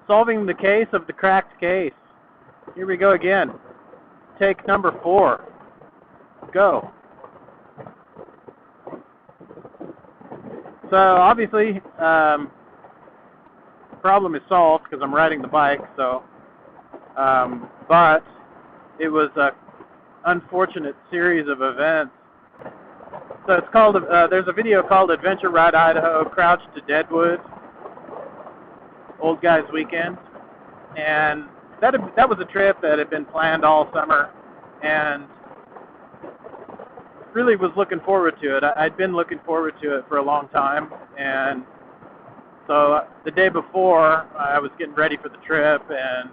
Solving the case of the cracked case. Here we go again. Take number 4. Go. So obviously, the problem is solved because I'm riding the bike. So, but it was a unfortunate series of events. So it's called. There's a video called "Adventure Ride Idaho: Crouch to Deadwood." Old Guys Weekend, and that was a trip that had been planned all summer, and really was looking forward to it. I'd been looking forward to it for a long time, and so the day before I was getting ready for the trip and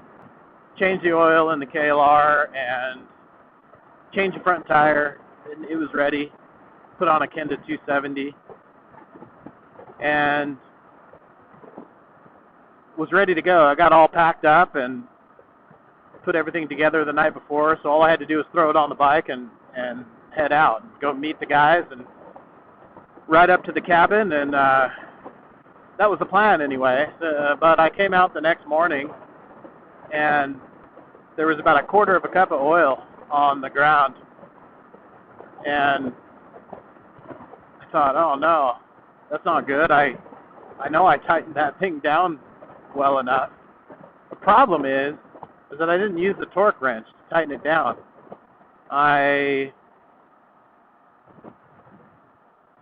changed the oil in the KLR and changed the front tire, and it was ready. Put on a Kenda 270 and was ready to go. I got all packed up and put everything together the night before, so all I had to do was throw it on the bike and head out and go meet the guys and ride up to the cabin, and that was the plan anyway. But I came out the next morning and there was about a quarter of a cup of oil on the ground, and I thought, oh no, that's not good. I know I tightened that thing down well enough. The problem is that I didn't use the torque wrench to tighten it down. I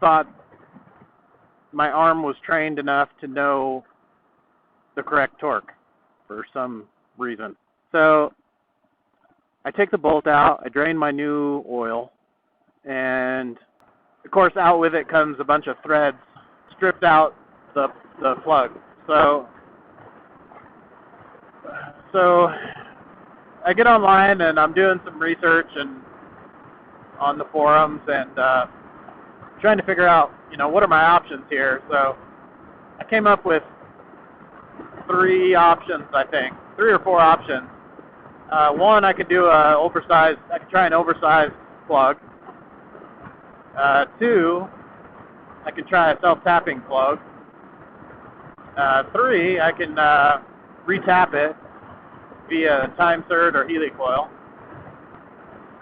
thought my arm was trained enough to know the correct torque for some reason. So I take the bolt out, I drain my new oil, and of course out with it comes a bunch of threads, stripped out the plug. So I get online and I'm doing some research and on the forums and trying to figure out, what are my options here. So I came up with 3 options, I think, 3 or 4 options. One, I could do I could try an oversized plug. 2, I could try a self-tapping plug. 3, I can re-tap it via time insert or helicoil.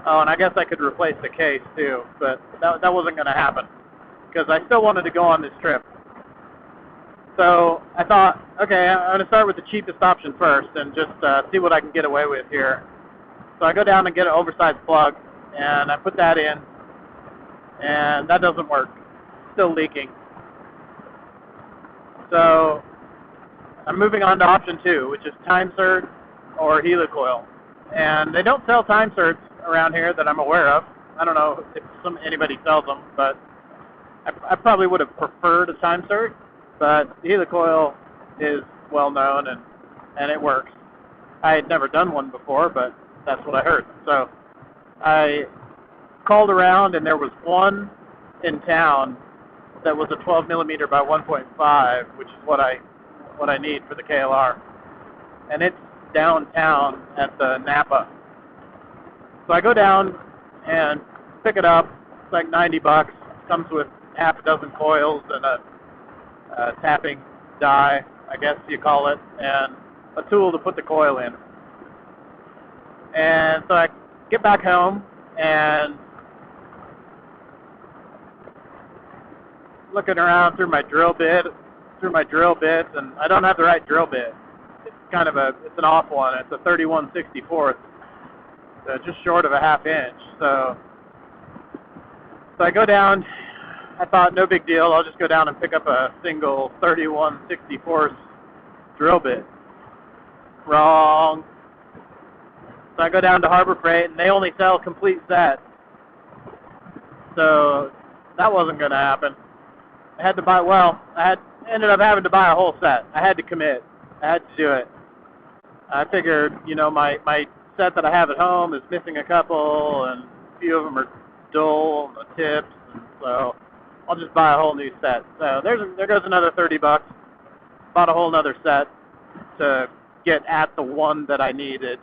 Oh, and I guess I could replace the case too, but that wasn't going to happen because I still wanted to go on this trip. So I thought, okay, I'm going to start with the cheapest option first and just see what I can get away with here. So I go down and get an oversized plug, and I put that in, and that doesn't work. It's still leaking. So I'm moving on to option 2, which is time insert or helicoil. And they don't sell time inserts around here that I'm aware of. I don't know if anybody sells them, but I probably would have preferred a time insert, but the helicoil is well known and it works. I had never done one before, but that's what I heard. So I called around, and there was one in town that was a 12 millimeter by 1.5, which is what I need for the KLR, and it's downtown at the Napa. So I go down and pick it up. It's like $90. Comes with half a dozen coils and a tapping die, I guess you call it, and a tool to put the coil in. And so I get back home and looking around through my drill bits, and I don't have the right drill bit. It's it's an off one. It's a 31/64, just short of a ½ inch. So I go down. I thought, no big deal. I'll just go down and pick up a single 31/64 drill bit. Wrong. So I go down to Harbor Freight, and they only sell complete sets. So that wasn't going to happen. I had to buy. I ended up having to buy a whole set. I had to commit. I had to do it. I figured, my set that I have at home is missing a couple, and a few of them are dull, the tips, and so I'll just buy a whole new set. So there goes another $30. Bought a whole nother set to get at the one that I needed.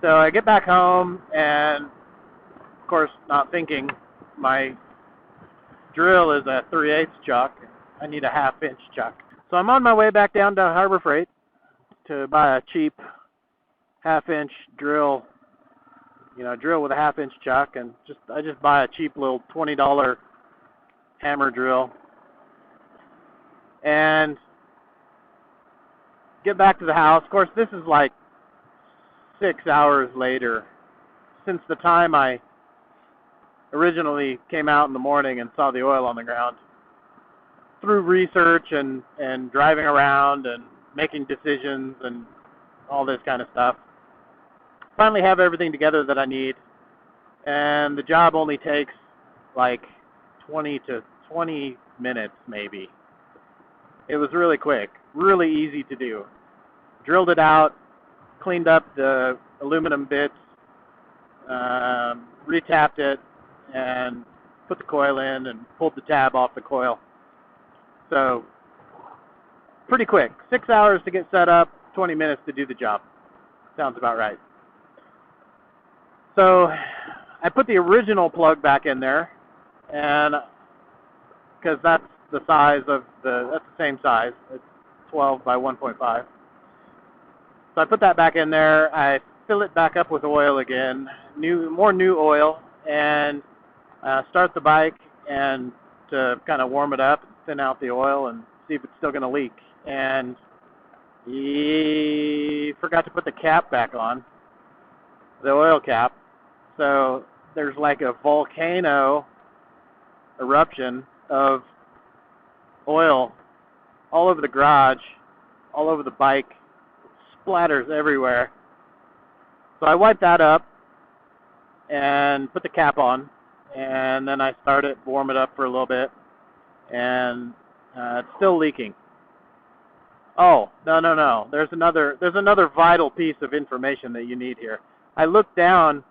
So I get back home, and of course, not thinking, my drill is a 3/8 chuck. I need a ½ inch chuck. So I'm on my way back down to Harbor Freight to buy a cheap half-inch drill, drill with a half-inch chuck, and I just buy a cheap little $20 hammer drill, and get back to the house. Of course, this is like 6 hours later since the time I originally came out in the morning and saw the oil on the ground. Through research and driving around and making decisions and all this kind of stuff, finally have everything together that I need, and the job only takes like 20 minutes maybe. It was really quick, really easy to do. Drilled it out, cleaned up the aluminum bits, retapped it, and put the coil in and pulled the tab off the coil. So, pretty quick. 6 hours to get set up, 20 minutes to do the job. Sounds about right. So, I put the original plug back in there, and because that's the size of that's the same size. It's 12 by 1.5. So I put that back in there. I fill it back up with oil again, more new oil, and start the bike and to kind of warm it up, thin out the oil, and see if it's still going to leak. And he forgot to put the cap back on, the oil cap. So there's like a volcano eruption of oil all over the garage, all over the bike, splatters everywhere. So I wiped that up and put the cap on, and then I started warm it up for a little bit, and it's still leaking. Oh, no. There's another vital piece of information that you need here. I looked down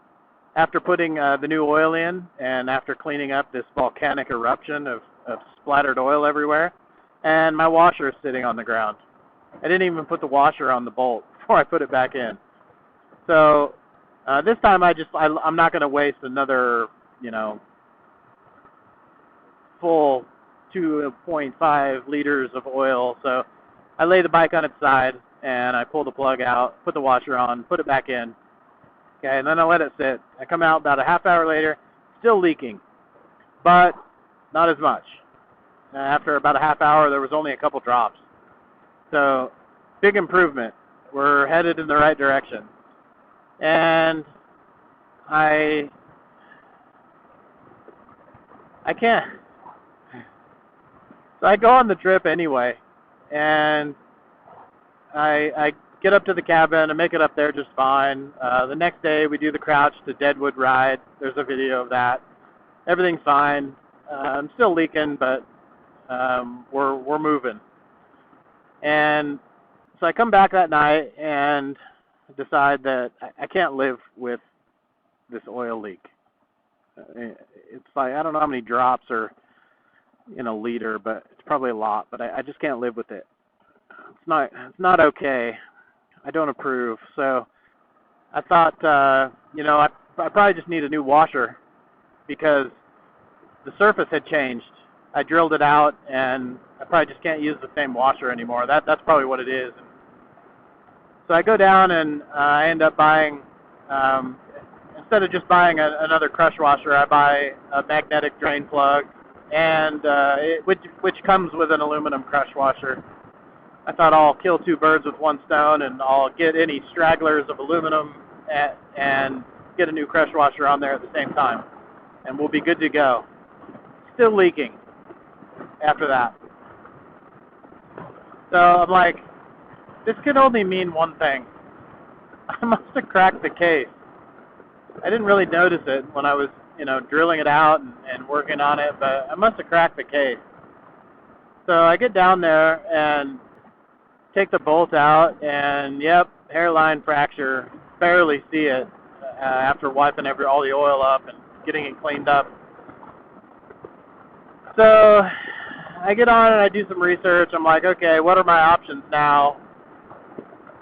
after putting the new oil in and after cleaning up this volcanic eruption of splattered oil everywhere, and my washer is sitting on the ground. I didn't even put the washer on the bolt before I put it back in. So this time I'm not going to waste another, full 2.5 liters of oil. So I lay the bike on its side and I pull the plug out, put the washer on, put it back in. Okay, and then I let it sit. I come out about a half hour later, still leaking, but not as much. After about a half hour, there was only a couple drops. So, big improvement. We're headed in the right direction. And I can't. So I go on the trip anyway, and I get up to the cabin and make it up there just fine. The next day we do the Crouch to Deadwood ride. There's a video of that. Everything's fine. I'm still leaking, but we're moving. And so I come back that night and decide that I can't live with this oil leak. It's like, I don't know how many drops are in a liter, but it's probably a lot, but I just can't live with it. It's not okay. I don't approve. So I thought, I probably just need a new washer because the surface had changed. I drilled it out, and I probably just can't use the same washer anymore. That's probably what it is. So I go down, and I end up buying, instead of just buying another crush washer, I buy a magnetic drain plug, and which comes with an aluminum crush washer. I thought I'll kill two birds with one stone, and I'll get any stragglers of aluminum and get a new crush washer on there at the same time, and we'll be good to go. Still leaking after that. So I'm like, this could only mean one thing. I must have cracked the case. I didn't really notice it when I was, drilling it out and working on it, but I must have cracked the case. So I get down there and take the bolt out, and yep, hairline fracture. Barely see it after wiping all the oil up and getting it cleaned up. So I get on and I do some research. I'm like, okay, what are my options now?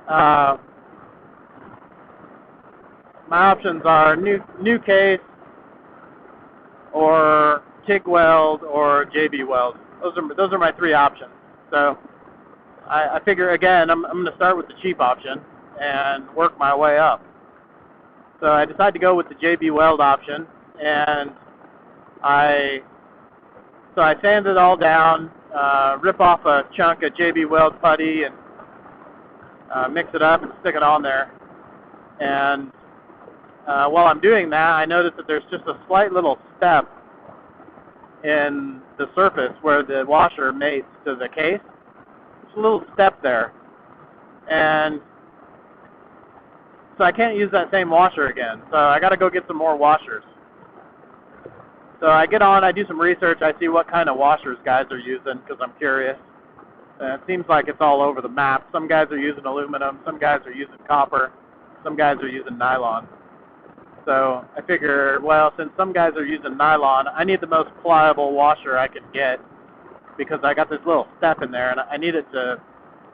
My options are new case, or TIG weld, or JB weld. Those are my three options. So I figure, again, I'm going to start with the cheap option and work my way up. So I decided to go with the JB Weld option, and I sand it all down, rip off a chunk of JB Weld putty, and mix it up and stick it on there. And while I'm doing that, I notice that there's just a slight little step in the surface where the washer mates to the case. Just a little step there. And so I can't use that same washer again. So I got to go get some more washers. So I get on, I do some research, I see what kind of washers guys are using because I'm curious. And it seems like it's all over the map. Some guys are using aluminum, some guys are using copper, some guys are using nylon. So I figure, well, since some guys are using nylon, I need the most pliable washer I can get because I got this little step in there, and I need it to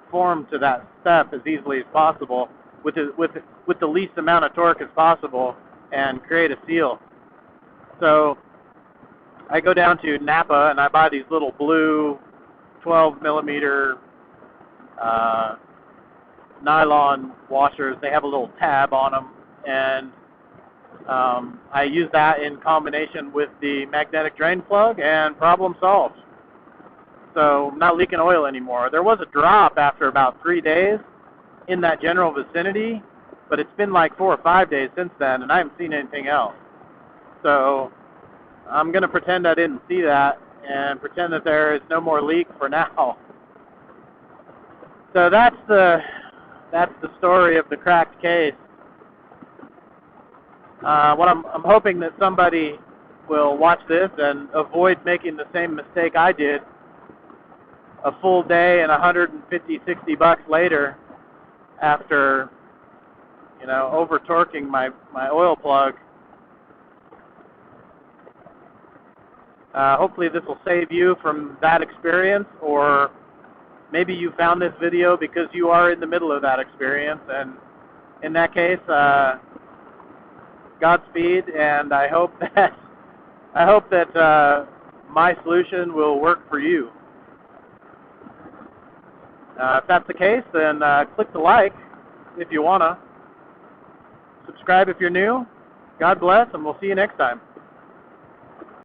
form to that step as easily as possible with the least amount of torque as possible and create a seal. So I go down to Napa and I buy these little blue 12 millimeter nylon washers. They have a little tab on them, and I use that in combination with the magnetic drain plug, and problem solved. So I'm not leaking oil anymore. There was a drop after about 3 days in that general vicinity, but it's been like 4 or 5 days since then, and I haven't seen anything else. So I'm going to pretend I didn't see that and pretend that there is no more leak for now. So that's the story of the cracked case. What I'm hoping that somebody will watch this and avoid making the same mistake I did a full day and $150-$60 later after, over torquing my oil plug. Hopefully this will save you from that experience, or maybe you found this video because you are in the middle of that experience, and in that case, Godspeed, and I hope that my solution will work for you. If that's the case, then click the like if you wanna. Subscribe if you're new. God bless, and we'll see you next time.